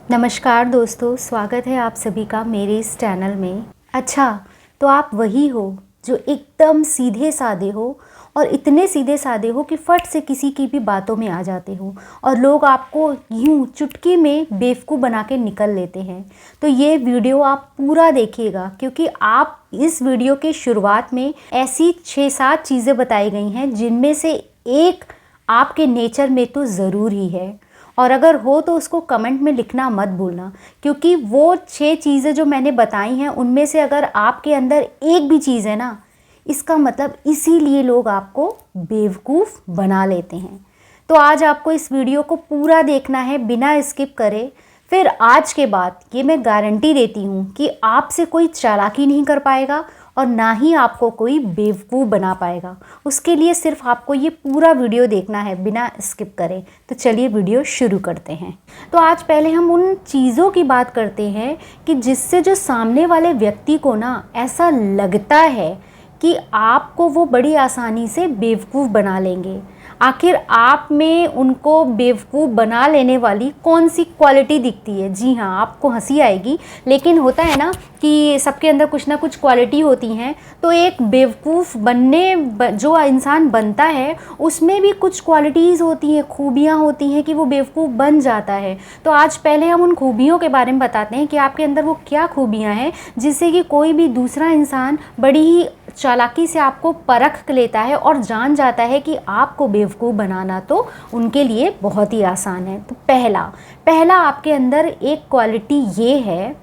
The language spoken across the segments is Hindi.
नमस्कार दोस्तों, स्वागत है आप सभी का मेरे इस चैनल में। अच्छा, तो आप वही हो जो एकदम सीधे साधे हो और इतने सीधे साधे हो कि फट से किसी की भी बातों में आ जाते हो और लोग आपको यूं चुटकी में बेवकूफ़ बना के निकल लेते हैं। तो ये वीडियो आप पूरा देखिएगा, क्योंकि आप इस वीडियो के शुरुआत में ऐसी 6-7 चीज़ें बताई गई हैं जिनमें से एक आपके नेचर में तो ज़रूर ही है, और अगर हो तो उसको कमेंट में लिखना मत भूलना, क्योंकि वो 6 चीज़ें जो मैंने बताई हैं उनमें से अगर आपके अंदर एक भी चीज़ है ना, इसका मतलब इसीलिए लोग आपको बेवकूफ़ बना लेते हैं। तो आज आपको इस वीडियो को पूरा देखना है बिना स्किप करे। फिर आज के बाद ये मैं गारंटी देती हूँ कि आपसे कोई चालाकी नहीं कर पाएगा और ना ही आपको कोई बेवकूफ़ बना पाएगा। उसके लिए सिर्फ आपको ये पूरा वीडियो देखना है बिना स्किप करें। तो चलिए वीडियो शुरू करते हैं। तो आज पहले हम उन चीज़ों की बात करते हैं कि जिससे जो सामने वाले व्यक्ति को ना ऐसा लगता है कि आपको वो बड़ी आसानी से बेवकूफ़ बना लेंगे। आखिर आप में उनको बेवकूफ़ बना लेने वाली कौन सी क्वालिटी दिखती है? जी हाँ, आपको हंसी आएगी, लेकिन होता है ना कि सबके अंदर कुछ ना कुछ क्वालिटी होती हैं। तो एक बेवकूफ़ जो इंसान बनता है उसमें भी कुछ क्वालिटीज़ होती हैं, खूबियाँ होती हैं कि वो बेवकूफ़ बन जाता है। तो आज पहले हम उन खूबियों के बारे में बताते हैं कि आपके अंदर वो क्या खूबियाँ हैं जिससे कि कोई भी दूसरा इंसान बड़ी ही चालाकी से आपको परख लेता है और जान जाता है कि आपको बेवकूफ़ बनाना तो उनके लिए बहुत ही आसान है। तो पहला आपके अंदर एक क्वालिटी ये है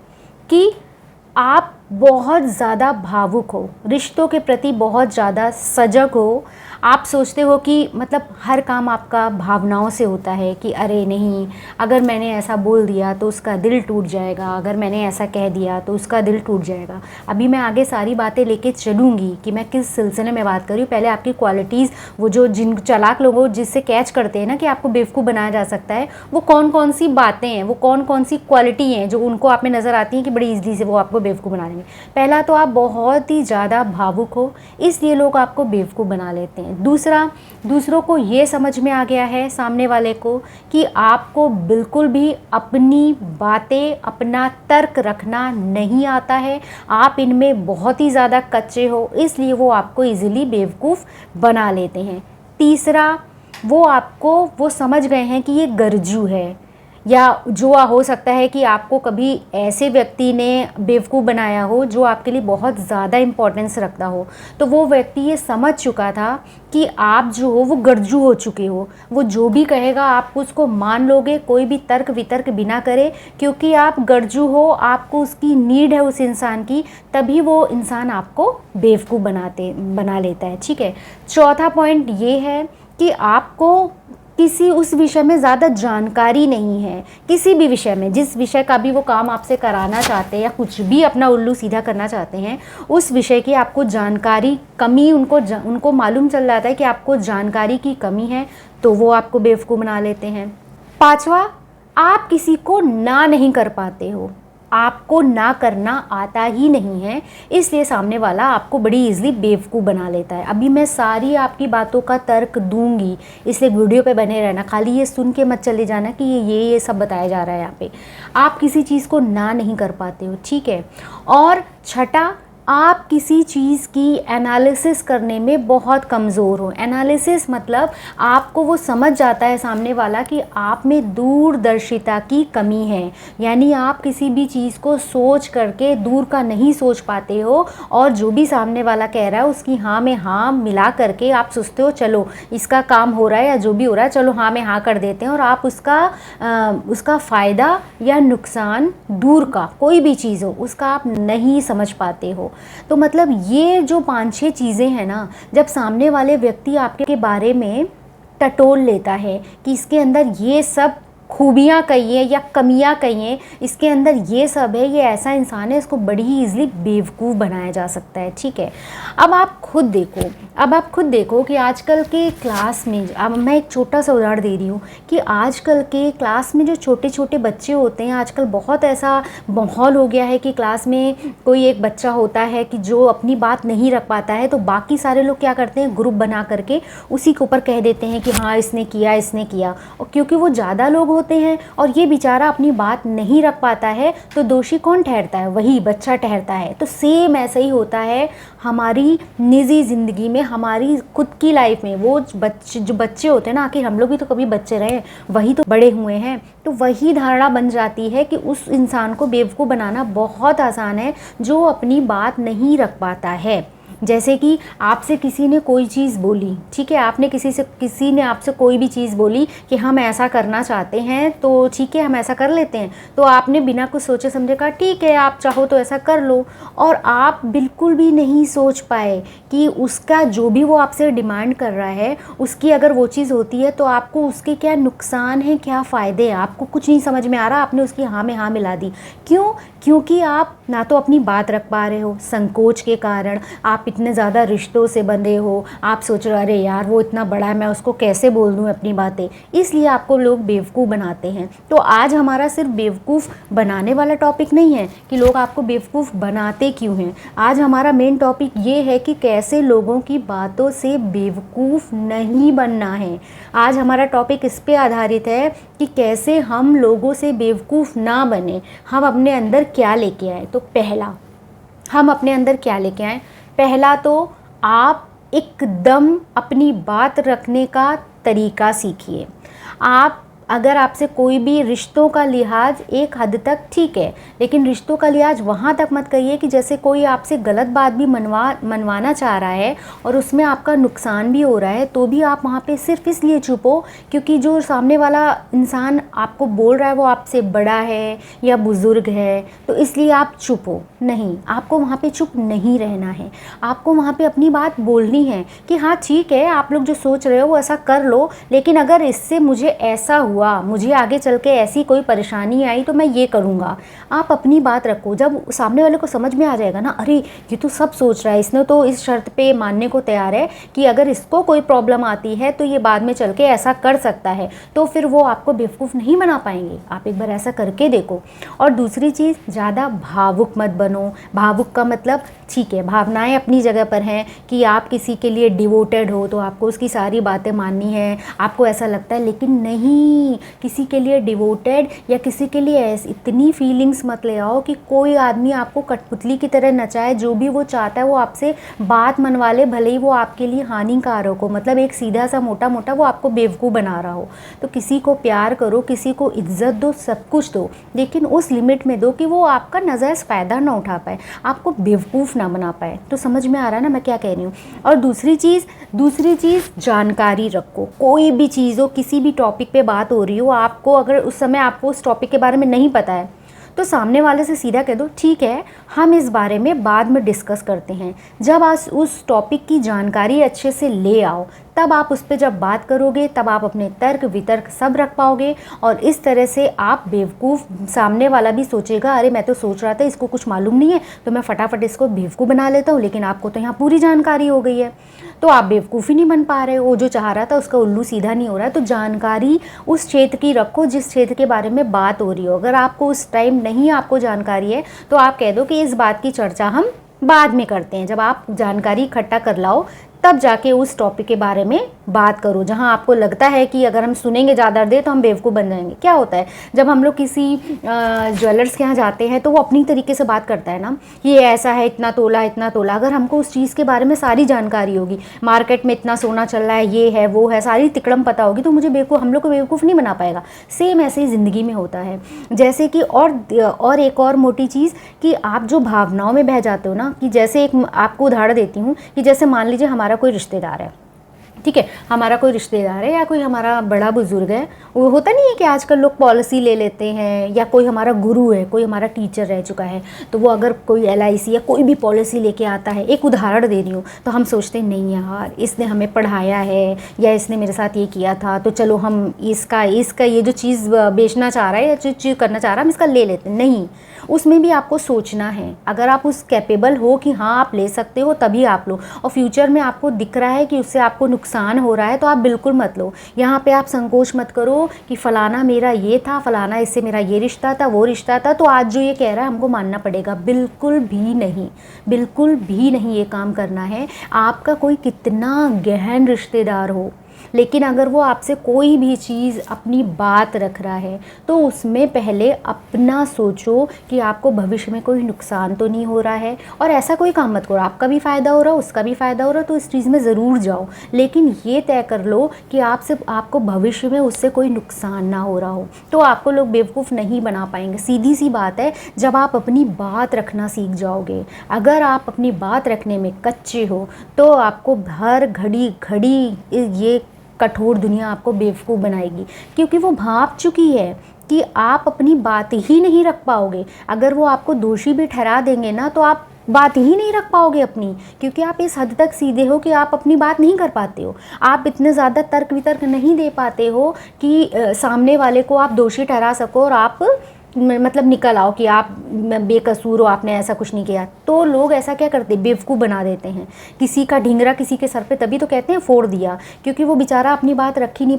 कि आप बहुत ज़्यादा भावुक हो, रिश्तों के प्रति बहुत ज़्यादा सजग हो। आप सोचते हो कि मतलब हर काम आपका भावनाओं से होता है कि अरे नहीं, अगर मैंने ऐसा बोल दिया तो उसका दिल टूट जाएगा, अगर मैंने ऐसा कह दिया तो उसका दिल टूट जाएगा। अभी मैं आगे सारी बातें लेके चलूँगी कि मैं किस सिलसिले में बात कर रही हूँ। पहले आपकी क्वालिटीज़, वो जो जिन चालाक लोगों जिससे कैच करते हैं ना कि आपको बेवकूफ़ बनाया जा सकता है, वो कौन कौन सी बातें हैं, वो कौन कौन सी क्वालिटी हैं जो उनको आप में नज़र आती हैं कि बड़ी ईज़िली से वो आपको बेवकूफ़ बना देंगे। पहला तो आप बहुत ही ज़्यादा भावुक हो, इसलिए लोग आपको बेवकूफ़ बना लेते हैं। दूसरा, दूसरों को ये समझ में आ गया है सामने वाले को कि आपको बिल्कुल भी अपनी बातें, अपना तर्क रखना नहीं आता है। आप इनमें बहुत ही ज़्यादा कच्चे हो, इसलिए वो आपको इजीली बेवकूफ़ बना लेते हैं। तीसरा, वो समझ गए हैं कि ये गरजू है, या जो हो सकता है कि आपको कभी ऐसे व्यक्ति ने बेवकूफ़ बनाया हो जो आपके लिए बहुत ज़्यादा इम्पोर्टेंस रखता हो। तो वो व्यक्ति ये समझ चुका था कि आप जो हो वो गरजू हो चुके हो। वो जो भी कहेगा आप उसको मान लोगे, कोई भी तर्क वितर्क बिना करे, क्योंकि आप गरजू हो, आपको उसकी नीड है उस इंसान की, तभी वो इंसान आपको बेवकूफ़ बना लेता है। ठीक है। चौथा पॉइंट ये है कि आपको किसी उस विषय में ज़्यादा जानकारी नहीं है। किसी भी विषय में, जिस विषय का भी वो काम आपसे कराना चाहते हैं या कुछ भी अपना उल्लू सीधा करना चाहते हैं, उस विषय की आपको जानकारी कमी, उनको मालूम चल जाता है कि आपको जानकारी की कमी है, तो वो आपको बेवकूफ़ बना लेते हैं। पांचवा, आप किसी को ना नहीं कर पाते हो। आपको ना करना आता ही नहीं है, इसलिए सामने वाला आपको बड़ी इजीली बेवकूफ़ बना लेता है। अभी मैं सारी आपकी बातों का तर्क दूंगी, इसलिए वीडियो पे बने रहना। खाली ये सुन के मत चले जाना कि ये सब बताया जा रहा है यहाँ पे। आप किसी चीज़ को ना नहीं कर पाते हो, ठीक है। और छठा, आप किसी चीज़ की एनालिसिस करने में बहुत कमज़ोर हो। एनालिसिस मतलब आपको वो समझ जाता है सामने वाला कि आप में दूरदर्शिता की कमी है, यानी आप किसी भी चीज़ को सोच करके दूर का नहीं सोच पाते हो, और जो भी सामने वाला कह रहा है उसकी हाँ में हाँ मिला करके आप सोचते हो चलो इसका काम हो रहा है या जो भी हो रहा है, चलो हाँ में हाँ कर देते हैं, और आप उसका फ़ायदा या नुकसान, दूर का कोई भी चीज़ हो, उसका आप नहीं समझ पाते हो। तो मतलब ये जो 5-6 चीज़ें हैं ना, जब सामने वाले व्यक्ति आपके बारे में टटोल लेता है कि इसके अंदर ये सब खूबियाँ कहिए या कमियाँ कहिए, इसके अंदर ये सब है, ये ऐसा इंसान है, इसको बड़ी ही ईजिली बेवकूफ़ बनाया जा सकता है। ठीक है। अब आप खुद देखो, अब आप खुद देखो कि आजकल के क्लास में, अब मैं एक छोटा सा उदाहरण दे रही हूँ कि आजकल के क्लास में जो छोटे छोटे बच्चे होते हैं, आजकल बहुत ऐसा माहौल हो गया है कि क्लास में कोई एक बच्चा होता है कि जो अपनी बात नहीं रख पाता है, तो बाकी सारे लोग क्या करते हैं, ग्रुप बना करके उसी के ऊपर कह देते हैं कि हाँ इसने किया इसने किया। और क्योंकि वो ज़्यादा लोग होते हैं और ये बेचारा अपनी बात नहीं रख पाता है, तो दोषी कौन ठहरता है, वही बच्चा ठहरता है। तो सेम ऐसा ही होता है हमारी निजी ज़िंदगी में, हमारी खुद की लाइफ में। वो जो बच्चे होते हैं ना, आखिर हम लोग भी तो कभी बच्चे रहे, वही तो बड़े हुए हैं। तो वही धारणा बन जाती है कि उस इंसान को बेवकूफ़ बनाना बहुत आसान है जो अपनी बात नहीं रख पाता है। जैसे कि आपसे किसी ने कोई चीज़ बोली, ठीक है, किसी ने आपसे कोई भी चीज़ बोली कि हम ऐसा करना चाहते हैं, तो ठीक है हम ऐसा कर लेते हैं। तो आपने बिना कुछ सोचे समझे कहा ठीक है आप चाहो तो ऐसा कर लो, और आप बिल्कुल भी नहीं सोच पाए कि उसका जो भी वो आपसे डिमांड कर रहा है, उसकी अगर वो चीज़ होती है तो आपको उसके क्या नुकसान है क्या फ़ायदे हैं, आपको कुछ नहीं समझ में आ रहा, आपने उसकी हाँ में हाँ मिला दी। क्यों? क्योंकि आप ना तो अपनी बात रख पा रहे हो, संकोच के कारण। आप इतने ज़्यादा रिश्तों से बंधे हो, आप सोच रहे अरे यार वो इतना बड़ा है, मैं उसको कैसे बोल दूँ अपनी बातें, इसलिए आपको लोग बेवकूफ़ बनाते हैं। तो आज हमारा सिर्फ बेवकूफ़ बनाने वाला टॉपिक नहीं है कि लोग आपको बेवकूफ़ बनाते क्यों हैं। आज हमारा मेन टॉपिक ये है कि कैसे लोगों की बातों से बेवकूफ़ नहीं बनना है। आज हमारा टॉपिक इस पे आधारित है कि कैसे हम लोगों से बेवकूफ़ ना बने, हम अपने अंदर क्या लेके आए। तो पहला, हम अपने अंदर क्या लेके आए, पहला तो आप एकदम अपनी बात रखने का तरीका सीखिए। आप अगर आपसे कोई भी रिश्तों का लिहाज एक हद तक ठीक है, लेकिन रिश्तों का लिहाज वहाँ तक मत करिए कि जैसे कोई आपसे गलत बात भी मनवाना चाह रहा है और उसमें आपका नुकसान भी हो रहा है, तो भी आप वहाँ पे सिर्फ इसलिए चुप हो क्योंकि जो सामने वाला इंसान आपको बोल रहा है वो आपसे बड़ा है या बुज़ुर्ग है, तो इसलिए आप चुप हो। नहीं, आपको वहाँ पे चुप नहीं रहना है, आपको वहाँ पे अपनी बात बोलनी है कि हाँ ठीक है आप लोग जो सोच रहे हो वो ऐसा कर लो, लेकिन अगर इससे मुझे ऐसा हुआ, मुझे आगे चल के ऐसी कोई परेशानी आई तो मैं ये करूँगा। आप अपनी बात रखो। जब सामने वाले को समझ में आ जाएगा ना, अरे ये तो सब सोच रहा है, इसने तो इस शर्त पे मानने को तैयार है कि अगर इसको कोई प्रॉब्लम आती है तो ये बाद में चल के ऐसा कर सकता है, तो फिर वो आपको बेवकूफ़ नहीं बना पाएंगे। आप एक बार ऐसा करके देखो। और दूसरी चीज़, ज़्यादा भावुक मत बनो। भावुक का मतलब ठीक है, भावनाएं अपनी जगह पर हैं कि आप किसी के लिए डिवोटेड हो तो आपको उसकी सारी बातें माननी है, आपको ऐसा लगता है, लेकिन नहीं, किसी के लिए डिवोटेड या किसी के लिए इतनी फीलिंग्स मत ले आओ कि कोई आदमी आपको कठपुतली की तरह नचाए, जो भी वो चाहता है वो आपसे बात मनवा ले, भले ही वो आपके लिए हानिकारक हो, मतलब एक सीधा सा मोटा मोटा वो आपको बेवकूफ़ बना रहा हो। तो किसी को प्यार करो, किसी को इज्जत दो, सब कुछ दो, लेकिन उस लिमिट में दो कि वो आपका नाजायज़ फ़ायदा ना उठा पाए, आपको बेवकूफ़ ना बना पाए। तो समझ में आ रहा है ना मैं क्या कह रही हूँ। और दूसरी चीज़ जानकारी रखो। कोई भी चीज़ हो, किसी भी टॉपिक पे बात हो रही हो, आपको अगर उस समय आपको उस टॉपिक के बारे में नहीं पता है तो सामने वाले से सीधा कह दो ठीक है हम इस बारे में बाद में डिस्कस करते हैं। जब आप उस टॉपिक की जानकारी अच्छे से ले आओ, तब आप उस पर जब बात करोगे तब आप अपने तर्क वितर्क सब रख पाओगे, और इस तरह से आप बेवकूफ़, सामने वाला भी सोचेगा अरे मैं तो सोच रहा था इसको कुछ मालूम नहीं है तो मैं फटाफट इसको बेवकूफ़ बना लेता हूँ, लेकिन आपको तो यहाँ पूरी जानकारी हो गई है, तो आप बेवकूफ़ ही नहीं बन पा रहे हो, वो जो चाह रहा था उसका उल्लू सीधा नहीं हो रहा है। तो जानकारी उस क्षेत्र की रखो जिस क्षेत्र के बारे में बात हो रही हो। अगर आपको उस टाइम नहीं आपको जानकारी है तो आप कह दो कि इस बात की चर्चा हम बाद में करते हैं। जब आप जानकारी इकट्ठा कर लाओ तब जाके उस टॉपिक के बारे में बात करो, जहां आपको लगता है कि अगर हम सुनेंगे ज़्यादा देर तो हम बेवकूफ़ बन जाएंगे। क्या होता है जब हम लोग किसी ज्वेलर्स के यहाँ जाते हैं तो वो अपनी तरीके से बात करता है ना, ये ऐसा है, इतना तोला इतना तोला। अगर हमको उस चीज़ के बारे में सारी जानकारी होगी, मार्केट में इतना सोना चल रहा है, ये है वो है, सारी तिकड़म पता होगी, तो हम लोग को बेवकूफ़ नहीं बना पाएगा। सेम ऐसे ही ज़िंदगी में होता है। जैसे कि और एक और मोटी चीज़ कि आप जो भावनाओं में बह जाते हो ना, कि जैसे एक आपको उदाहरण देती हूँ कि जैसे मान लीजिए हमारा कोई रिश्तेदार है, ठीक है, हमारा कोई रिश्तेदार है या कोई हमारा बड़ा बुजुर्ग है, वो होता नहीं है कि आजकल लोग पॉलिसी ले लेते हैं, या कोई हमारा गुरु है, कोई हमारा टीचर रह चुका है, तो वो अगर कोई LIC या कोई भी पॉलिसी लेके आता है, एक उदाहरण दे रही हूँ, तो हम सोचते हैं नहीं यार इसने हमें पढ़ाया है या इसने मेरे साथ ये किया था, तो चलो हम इसका ये जो चीज़ बेचना चाह रहा है या जो चीज़ करना चाह रहा है हम इसका ले लेते हैं। नहीं, उसमें भी आपको सोचना है। अगर आप उस कैपेबल हो कि हाँ आप ले सकते हो, तभी आप लो। और फ्यूचर में आपको दिख रहा है कि उससे आपको नुकसान हो रहा है, तो आप बिल्कुल मत लो। यहाँ पे आप संकोच मत करो कि फ़लाना मेरा ये था, फ़लाना इससे मेरा ये रिश्ता था, वो रिश्ता था, तो आज जो ये कह रहा है हमको मानना पड़ेगा। बिल्कुल भी नहीं, बिल्कुल भी नहीं ये काम करना है। आपका कोई कितना गहन रिश्तेदार हो, लेकिन अगर वो आपसे कोई भी चीज़ अपनी बात रख रहा है, तो उसमें पहले अपना सोचो कि आपको भविष्य में कोई नुकसान तो नहीं हो रहा है। और ऐसा कोई काम मत करो, आपका भी फ़ायदा हो रहा हो, उसका भी फ़ायदा हो रहा हो, तो इस चीज़ में ज़रूर जाओ, लेकिन ये तय कर लो कि आपको भविष्य में उससे कोई नुकसान ना हो रहा हो। तो आपको लोग बेवकूफ़ नहीं बना पाएंगे। सीधी सी बात है, जब आप अपनी बात रखना सीख जाओगे, अगर आप अपनी बात रखने में कच्चे हो, तो आपको हर घड़ी ये कठोर दुनिया आपको बेवकूफ़ बनाएगी, क्योंकि वो भाप चुकी है कि आप अपनी बात ही नहीं रख पाओगे। अगर वो आपको दोषी भी ठहरा देंगे ना, तो आप बात ही नहीं रख पाओगे अपनी, क्योंकि आप इस हद तक सीधे हो कि आप अपनी बात नहीं कर पाते हो। आप इतने ज़्यादा तर्क वितर्क नहीं दे पाते हो कि सामने वाले को आप दोषी ठहरा सको और आप मतलब निकल आओ कि आप बेकसूर हो, आपने ऐसा कुछ नहीं किया। तो लोग ऐसा क्या करते हैं, बेवकूफ़ बना देते हैं। किसी का ढिंगरा किसी के सर पे तभी तो कहते हैं फोड़ दिया, क्योंकि वो बेचारा अपनी बात रख ही नहीं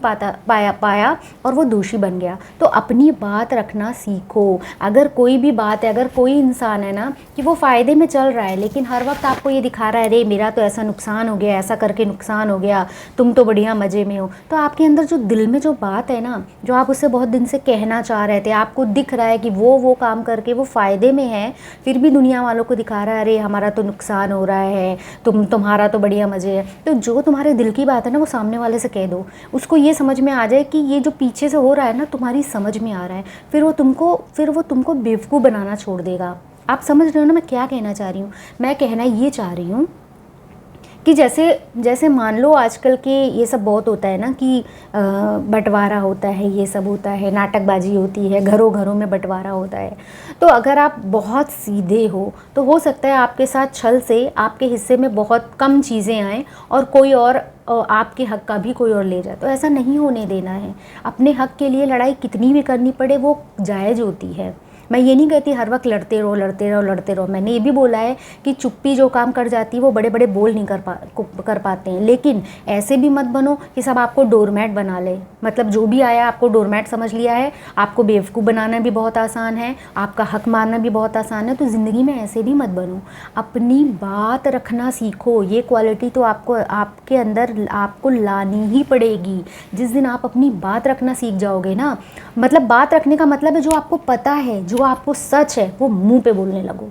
पाया और वो दोषी बन गया। तो अपनी बात रखना सीखो। अगर कोई भी बात है, अगर कोई इंसान है ना कि वो फ़ायदे में चल रहा है, लेकिन हर वक्त आपको ये दिखा रहा है अरे मेरा तो ऐसा नुकसान हो गया, ऐसा करके नुकसान हो गया, तुम तो बढ़िया मज़े में हो, तो आपके अंदर जो दिल में जो बात है ना, जो आप उससे बहुत दिन से कहना चाह रहे थे, आपको दिख रहा है कि वो काम करके वो फ़ायदे में है, फिर भी दुनिया वालों को दिखा रहा है अरे हमारा तो नुकसान हो रहा है, तुम्हारा तो बढ़िया मज़े है। तो जो तुम्हारे दिल की बात है ना, वो सामने वाले से कह दो। उसको ये समझ में आ जाए कि ये जो पीछे से हो रहा है ना, तुम्हारी समझ में आ रहा है, फिर वो तुमको बेवकूफ़ बनाना छोड़ देगा। आप समझ रहे हो ना मैं क्या कहना चाह रही हूँ? मैं कहना ये चाह रही हूँ कि जैसे मान लो आजकल के ये सब बहुत होता है ना कि बंटवारा होता है, ये सब होता है, नाटकबाजी होती है, घरों घरों में बंटवारा होता है। तो अगर आप बहुत सीधे हो, तो हो सकता है आपके साथ छल से आपके हिस्से में बहुत कम चीज़ें आएँ और कोई और आपके हक़ का भी कोई और ले जाए। तो ऐसा नहीं होने देना है। अपने हक़ के लिए लड़ाई कितनी भी करनी पड़े, वो जायज़ होती है। मैं ये नहीं कहती हर वक्त लड़ते रहो। मैंने ये भी बोला है कि चुप्पी जो काम कर जाती है वो बड़े बड़े बोल नहीं कर पाते हैं। लेकिन ऐसे भी मत बनो कि सब आपको डोरमैट बना ले। मतलब जो भी आया आपको डोरमैट समझ लिया है। आपको बेवकूफ़ बनाना भी बहुत आसान है, आपका हक मारना भी बहुत आसान है। तो ज़िंदगी में ऐसे भी मत बनो। अपनी बात रखना सीखो। ये क्वालिटी तो आपके अंदर आपको लानी ही पड़ेगी। जिस दिन आप अपनी बात रखना सीख जाओगे ना, मतलब बात रखने का मतलब है जो आपको पता है, जो आपको सच है, वो मुंह पे बोलने लगो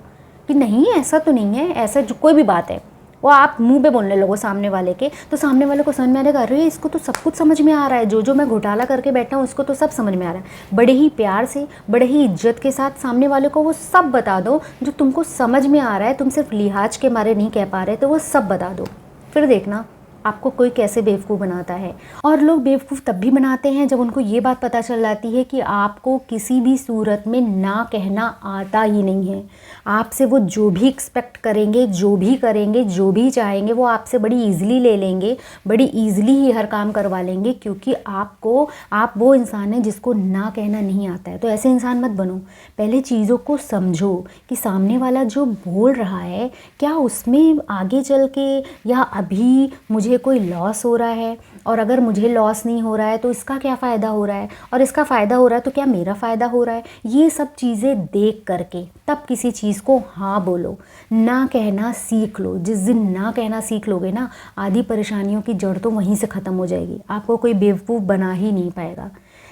कि नहीं ऐसा तो नहीं है, ऐसा जो कोई भी बात है वो आप मुंह पे बोलने लगो सामने वाले के। तो सामने वाले को समझ में आएगा अरे इसको तो सब कुछ समझ में आ रहा है, जो मैं घोटाला करके बैठा हूँ उसको तो सब समझ में आ रहा है। बड़े ही प्यार से, बड़े ही इज्जत के साथ सामने वाले को वो सब बता दो जो तुमको समझ में आ रहा है। तुम सिर्फ लिहाज के मारे नहीं कह पा रहे, तो वो सब बता दो। फिर देखना आपको कोई कैसे बेवकूफ़ बनाता है। और लोग बेवकूफ़ तब भी बनाते हैं जब उनको ये बात पता चल जाती है कि आपको किसी भी सूरत में ना कहना आता ही नहीं है। आपसे वो जो भी एक्सपेक्ट करेंगे, जो भी करेंगे, जो भी चाहेंगे, वो आपसे बड़ी ईज़िली ले लेंगे, बड़ी ईज़िली ही हर काम करवा लेंगे, क्योंकि आप वो इंसान हैं जिसको ना कहना नहीं आता है। तो ऐसे इंसान मत बनो। पहले चीज़ों को समझो कि सामने वाला जो बोल रहा है क्या उसमें आगे चल के या अभी मुझे कोई लॉस हो रहा है, और अगर मुझे लॉस नहीं हो रहा है तो इसका क्या फ़ायदा हो रहा है, और इसका फ़ायदा हो रहा है तो क्या मेरा फ़ायदा हो रहा है। ये सब चीज़ें देख करके तब किसी चीज़ को हाँ बोलो। ना कहना सीख लो। जिस दिन ना कहना सीख लोगे ना, आधी परेशानियों की जड़ तो वहीं से ख़त्म हो जाएगी। आपको कोई बेवकूफ़ बना ही नहीं पाएगा।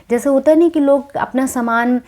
जैसे होता नहीं कि लोग अपना सामान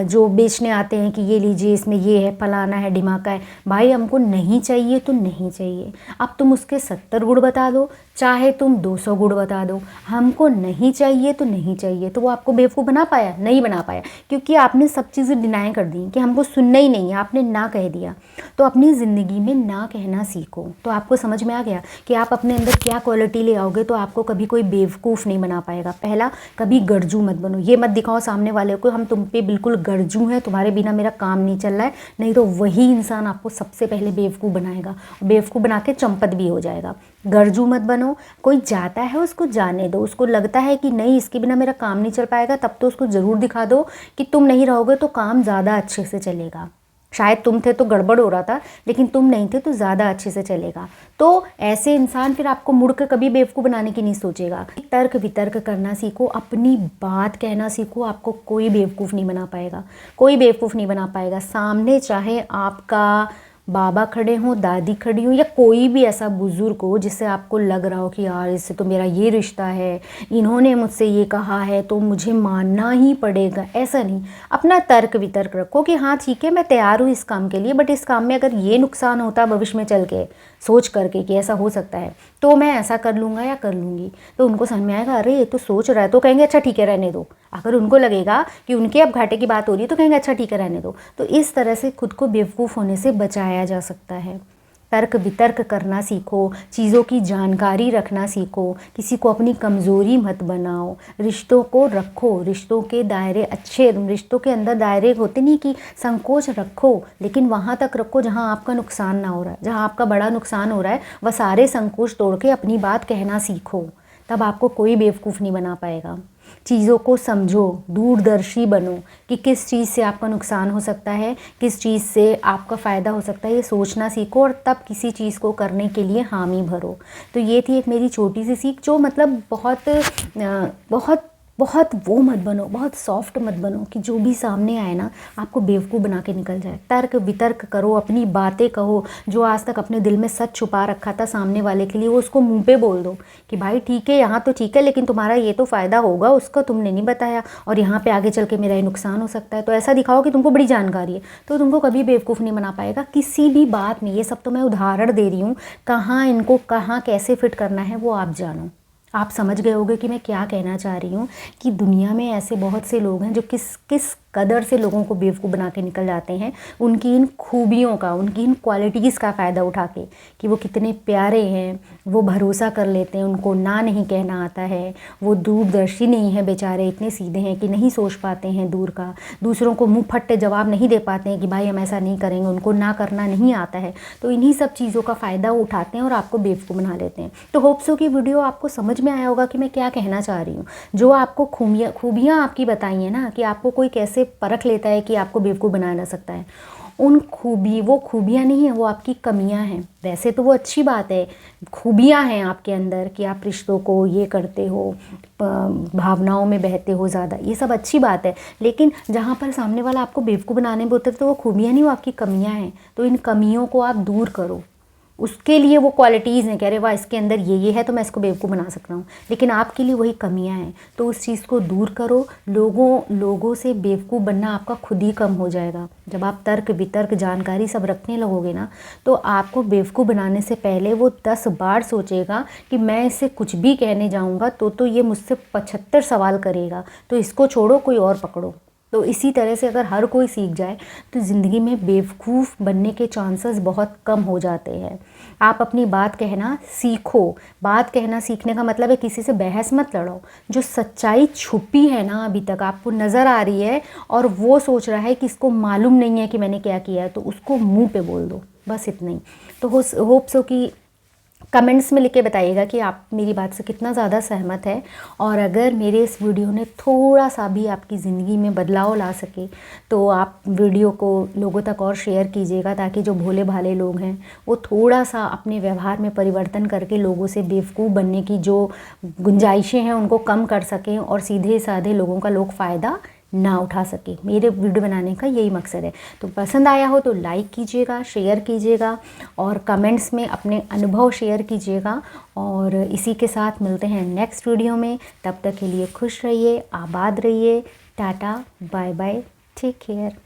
जो बेचने आते हैं कि ये लीजिए, इसमें ये है, फलाना है, ढिमाका है। भाई हमको नहीं चाहिए तो नहीं चाहिए। अब तुम उसके 70 गुण बता दो, चाहे तुम 200 गुण बता दो, हमको नहीं चाहिए तो नहीं चाहिए। तो वो आपको बेवकूफ़ बना पाया? नहीं बना पाया, क्योंकि आपने सब चीज़ें डिनाई कर दी कि हमको सुनना ही नहीं है, आपने ना कह दिया। तो अपनी ज़िंदगी में ना कहना सीखो। तो आपको समझ में आ गया कि आप अपने अंदर क्या क्वालिटी ले आओगे तो आपको कभी कोई बेवकूफ़ नहीं बना पाएगा। पहला, कभी गरजू मत बनो। ये मत दिखाओ सामने वाले को हम तुम पे बिल्कुल गरजू हैं, तुम्हारे बिना मेरा काम नहीं चल रहा है, नहीं तो वही इंसान आपको सबसे पहले बेवकूफ़ बनाएगा, बेवकूफ़ बना के चंपत भी हो जाएगा। गरजू मत बनो। कोई जाता है उसको जाने दो, उसको लगता है कि नहीं इसके बिना मेरा काम नहीं चल पाएगा, तब तो उसको ज़रूर दिखा दो कि तुम नहीं रहोगे तो काम ज़्यादा अच्छे से चलेगा। शायद तुम थे तो गड़बड़ हो रहा था, लेकिन तुम नहीं थे तो ज़्यादा अच्छे से चलेगा। तो ऐसे इंसान फिर आपको मुड़ कर कभी बेवकूफ़ बनाने की नहीं सोचेगा। तर्क वितर्क करना सीखो, अपनी बात कहना सीखो, आपको कोई बेवकूफ़ नहीं बना पाएगा, कोई बेवकूफ़ नहीं बना पाएगा। सामने चाहे आपका बाबा खड़े हों, दादी खड़ी हो, या कोई भी ऐसा बुज़ुर्ग हो जिससे आपको लग रहा हो कि यार इससे तो मेरा ये रिश्ता है, इन्होंने मुझसे ये कहा है तो मुझे मानना ही पड़ेगा, ऐसा नहीं। अपना तर्क वितर्क रखो कि हाँ ठीक है मैं तैयार हूँ इस काम के लिए, बट इस काम में अगर ये नुकसान होता भविष्य में चल के, सोच करके कि ऐसा हो सकता है, तो मैं ऐसा कर लूँगा या कर लूँगी। तो उनको समझ में आएगा अरे ये तो सोच रहा है, तो कहेंगे अच्छा ठीक है रहने दो। अगर उनको लगेगा कि उनके अब घाटे की बात हो रही है तो कहेंगे अच्छा ठीक है रहने दो। तो इस तरह से खुद को बेवकूफ़ होने से बचाया जा सकता है। तर्क वितर्क करना सीखो, चीज़ों की जानकारी रखना सीखो, किसी को अपनी कमज़ोरी मत बनाओ, रिश्तों को रखो, रिश्तों के दायरे अच्छे, रिश्तों के अंदर दायरे होते नहीं कि संकोच रखो, लेकिन वहाँ तक रखो जहाँ आपका नुकसान ना हो रहा है। जहाँ आपका बड़ा नुकसान हो रहा है वह सारे संकोच तोड़ के अपनी बात कहना सीखो, तब आपको कोई बेवकूफ़ नहीं बना पाएगा। चीज़ों को समझो, दूरदर्शी बनो कि किस चीज़ से आपका नुकसान हो सकता है, किस चीज़ से आपका फ़ायदा हो सकता है, ये सोचना सीखो और तब किसी चीज़ को करने के लिए हामी भरो। तो ये थी एक मेरी छोटी सी सीख, जो मतलब बहुत बहुत वो मत बनो, बहुत सॉफ्ट मत बनो कि जो भी सामने आए ना आपको बेवकूफ़ बना के निकल जाए। तर्क वितर्क करो, अपनी बातें कहो, जो आज तक अपने दिल में सच छुपा रखा था सामने वाले के लिए वो उसको मुंह पे बोल दो कि भाई ठीक है यहाँ तो ठीक है, लेकिन तुम्हारा ये तो फ़ायदा होगा, उसका तुमने नहीं बताया, और यहाँ पे आगे चल के मेरा ये नुकसान हो सकता है। तो ऐसा दिखाओ कि तुमको बड़ी जानकारी है, तो तुमको कभी बेवकूफ़ नहीं बना पाएगा किसी भी बात में। ये सब तो मैं उदाहरण दे रही हूँ, कहाँ इनको कहाँ कैसे फिट करना है वो आप जानो। आप समझ गए होंगे कि मैं क्या कहना चाह रही हूँ कि दुनिया में ऐसे बहुत से लोग हैं जो किस किस कदर से लोगों को बेवकूफ़ बना के निकल जाते हैं, उनकी इन खूबियों का, उनकी इन क्वालिटीज़ का फ़ायदा उठा के कि वो कितने प्यारे हैं, वो भरोसा कर लेते हैं, उनको ना नहीं कहना आता है, वो दूरदर्शी नहीं है बेचारे, इतने सीधे हैं कि नहीं सोच पाते हैं दूर का, दूसरों को मुँह फट्टे जवाब नहीं दे पाते हैं कि भाई हम ऐसा नहीं करेंगे, उनको ना करना नहीं आता है। तो इन्हीं सब चीज़ों का फ़ायदा उठाते हैं और आपको बेवकूफ़ बना लेते हैं। तो होप सो कि वीडियो आपको समझ में आया होगा कि मैं क्या कहना चाह रही हूँ। जो आपको खूबियाँ आपकी बताई हैं ना कि आपको कोई कैसे परख लेता है कि आपको बेवकूफ़ बनाया जा सकता है, वो खूबियाँ नहीं है, वो आपकी कमियाँ हैं। वैसे तो वो अच्छी बात है, खूबियाँ हैं आपके अंदर कि आप रिश्तों को ये करते हो, भावनाओं में बहते हो ज़्यादा, ये सब अच्छी बात है। लेकिन जहाँ पर सामने वाला आपको बेवकूफ़ बनाने में होता है तो वो खूबियाँ नहीं, वो आपकी कमियाँ हैं। तो इन कमियों को आप दूर करो, उसके लिए वो क्वालिटीज़ हैं, कह रहे वाह इसके अंदर ये है तो मैं इसको बेवकूफ़ बना सकता हूँ, लेकिन आपके लिए वही कमियां हैं। तो उस चीज़ को दूर करो। लोगों से बेवकूफ़ बनना आपका खुद ही कम हो जाएगा। जब आप तर्क वितर्क जानकारी सब रखने लगोगे ना, तो आपको बेवकूफ़ बनाने से पहले वो 10 बार सोचेगा कि मैं इससे कुछ भी कहने जाऊँगा तो ये मुझसे 75 सवाल करेगा, तो इसको छोड़ो कोई और पकड़ो। तो इसी तरह से अगर हर कोई सीख जाए तो ज़िंदगी में बेवकूफ़ बनने के चांसेस बहुत कम हो जाते हैं। आप अपनी बात कहना सीखो। बात कहना सीखने का मतलब है किसी से बहस मत लड़ो। जो सच्चाई छुपी है ना अभी तक आपको नज़र आ रही है और वो सोच रहा है कि इसको मालूम नहीं है कि मैंने क्या किया है, तो उसको मुंह पे बोल दो, बस इतना ही। तो होप सो कि कमेंट्स में लिख के बताइएगा कि आप मेरी बात से कितना ज़्यादा सहमत है, और अगर मेरे इस वीडियो ने थोड़ा सा भी आपकी ज़िंदगी में बदलाव ला सके तो आप वीडियो को लोगों तक और शेयर कीजिएगा, ताकि जो भोले भाले लोग हैं वो थोड़ा सा अपने व्यवहार में परिवर्तन करके लोगों से बेवकूफ़ बनने की जो गुंजाइशें हैं उनको कम कर सकें और सीधे साधे लोगों का लोग फ़ायदा ना उठा सके। मेरे वीडियो बनाने का यही मकसद है। तो पसंद आया हो तो लाइक कीजिएगा, शेयर कीजिएगा और कमेंट्स में अपने अनुभव शेयर कीजिएगा। और इसी के साथ मिलते हैं नेक्स्ट वीडियो में। तब तक के लिए खुश रहिए, आबाद रहिए। Tata, bye bye, take care.